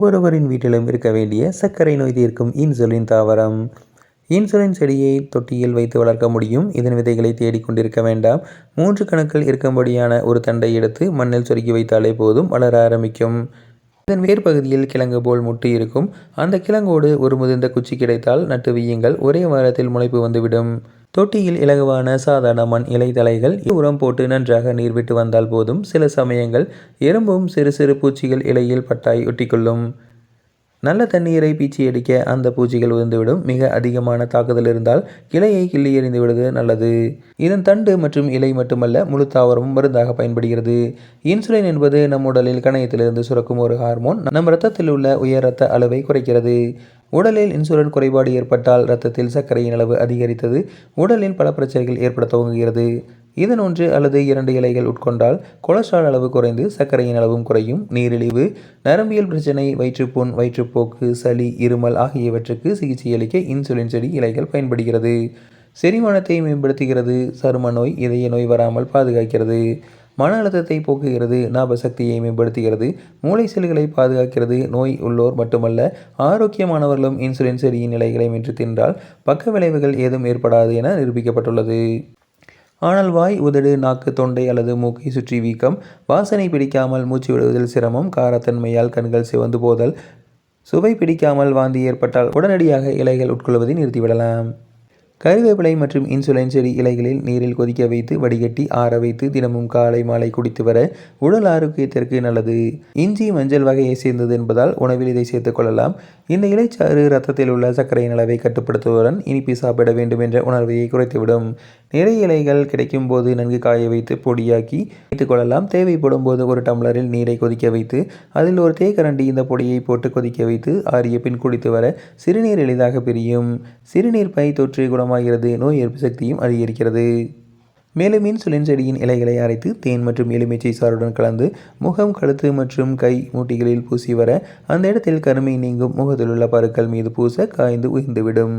ஒருவரின் வீட்டிலும் இருக்க வேண்டிய சர்க்கரை நோய் தீர்க்கும் இன்சுலின் தாவரம். இன்சுலின் செடியை தொட்டியில் வைத்து வளர்க்க முடியும். இதன் விதைகளை தேடிக்கொண்டிருக்க வேண்டாம். 3 கணுக்கள் இருக்கும்படியான ஒரு தண்டை எடுத்து மண்ணில் சொருகி வைத்தாலே போதும், வளர ஆரம்பிக்கும். இதன் வேர் பகுதியில் கிழங்கு போல் முட்டு இருக்கும். அந்த கிழங்கோடு ஒரு முதிர்ந்த குச்சி கிடைத்தால் நட்டு வையுங்கள். ஒரே வாரத்தில் முளைப்பு வந்துவிடும். தொட்டியில் இலகுவான சாதாரண மண் இலைதழைகள் உரம் போட்டு நன்றாக நீர் விட்டு வந்தால் போதும். சில சமயங்கள் எறும்பும் சிறு சிறு பூச்சிகள் இலையில் பட்டாய் ஒட்டிக்கொள்ளும். நல்ல தண்ணீரை பீச்சி அடிக்க அந்த பூச்சிகள் உதிர்ந்துவிடும். மிக அதிகமான தாக்குதல் இருந்தால் இலையை கிள்ளி எறிந்து விடுவது நல்லது. இதன் தண்டு மற்றும் இலை மட்டுமல்ல, முழு தாவரமும் மருந்தாக பயன்படுகிறது. இன்சுலின் என்பது நம் உடலில் கணையத்திலிருந்து சுரக்கும் ஒரு ஹார்மோன். நம் இரத்தத்தில் உள்ள உயர் இரத்த அளவை குறைக்கிறது. உடலில் இன்சுலின் குறைபாடு ஏற்பட்டால் இரத்தத்தில் சர்க்கரையின் அளவு அதிகரித்தது உடலில் பல பிரச்சனைகள் ஏற்பட துவங்குகிறது. இதன் 1 அல்லது 2 இலைகள் உட்கொண்டால் கொலஸ்ட்ரால் அளவு குறைந்து சர்க்கரையின் அளவும் குறையும். நீரிழிவு, நரம்பியல் பிரச்சனை, வயிற்றுப்புண், வயிற்றுப்போக்கு, சளி, இருமல் ஆகியவற்றுக்கு சிகிச்சை அளிக்க இன்சுலின் செடி இலைகள் பயன்படுகிறது. செரிமானத்தை மேம்படுத்துகிறது. சரும நோய், இதய நோய் வராமல் பாதுகாக்கிறது. மன அழுத்தத்தை போக்குகிறது. ஞாபக சக்தியை மேம்படுத்துகிறது. மூளை செல்களை பாதுகாக்கிறது. நோய் உள்ளோர் மட்டுமல்ல, ஆரோக்கியமானவர்களும் இன்சுலின் செடியின் இலைகளை மென்று தின்றால் பக்க விளைவுகள் ஏதும் ஏற்படாது என நிரூபிக்கப்பட்டுள்ளது. ஆனால் வாய், உதடு, நாக்கு, தொண்டை அல்லது மூக்கை சுற்றி வீக்கம், வாசனை பிடிக்காமல் மூச்சு விடுவதில் சிரமம், காரத்தன்மையால் கண்கள் சிவந்து போதல், சுவை பிடிக்காமல் வாந்தி ஏற்பட்டால் உடனடியாக இலைகள் உட்கொள்வதை நிறுத்திவிடலாம். கறிவேப்பிலை மற்றும் இன்சுலின் செடி இலைகளில் நீரில் கொதிக்க வைத்து வடிகட்டி ஆற வைத்து தினமும் காலை மாலை குடித்து வர உடல் ஆரோக்கியத்திற்கு நல்லது. இஞ்சி மஞ்சள் வகையை சேர்ந்தது என்பதால் உணவில் இதை சேர்த்துக் கொள்ளலாம். இந்த இலைச்சாறு இரத்தத்தில் உள்ள சர்க்கரையின் அளவை கட்டுப்படுத்துவதுடன் இனிப்பு சாப்பிட வேண்டும் என்ற உணர்வையை குறைத்துவிடும். நிறைய இலைகள் கிடைக்கும் போது நன்கு காய வைத்து பொடியாக்கி வைத்துக் கொள்ளலாம். தேவைப்படும் போது ஒரு டம்ளரில் நீரை கொதிக்க வைத்து அதில் ஒரு தேக்கரண்டி இந்த பொடியை போட்டு கொதிக்க வைத்து ஆறிய பின் குடித்து வர சிறுநீர் எளிதாக பிரியும். சிறுநீர் பை தொற்று குணமாகிறது. நோய் எதிர்ப்பு சக்தியும் அதிகரிக்கிறது. மேலும் இன்சுலின் செடியின் இலைகளை அரைத்து தேன் மற்றும் எலுமிச்சை சாறுடன் கலந்து முகம், கழுத்து மற்றும் கை மூட்டிகளில் பூசி வர அந்த இடத்தில் கருமை நீங்கும். முகத்தில் உள்ள பருக்கள் மீது பூச காய்ந்து உயிர்ந்துவிடும்.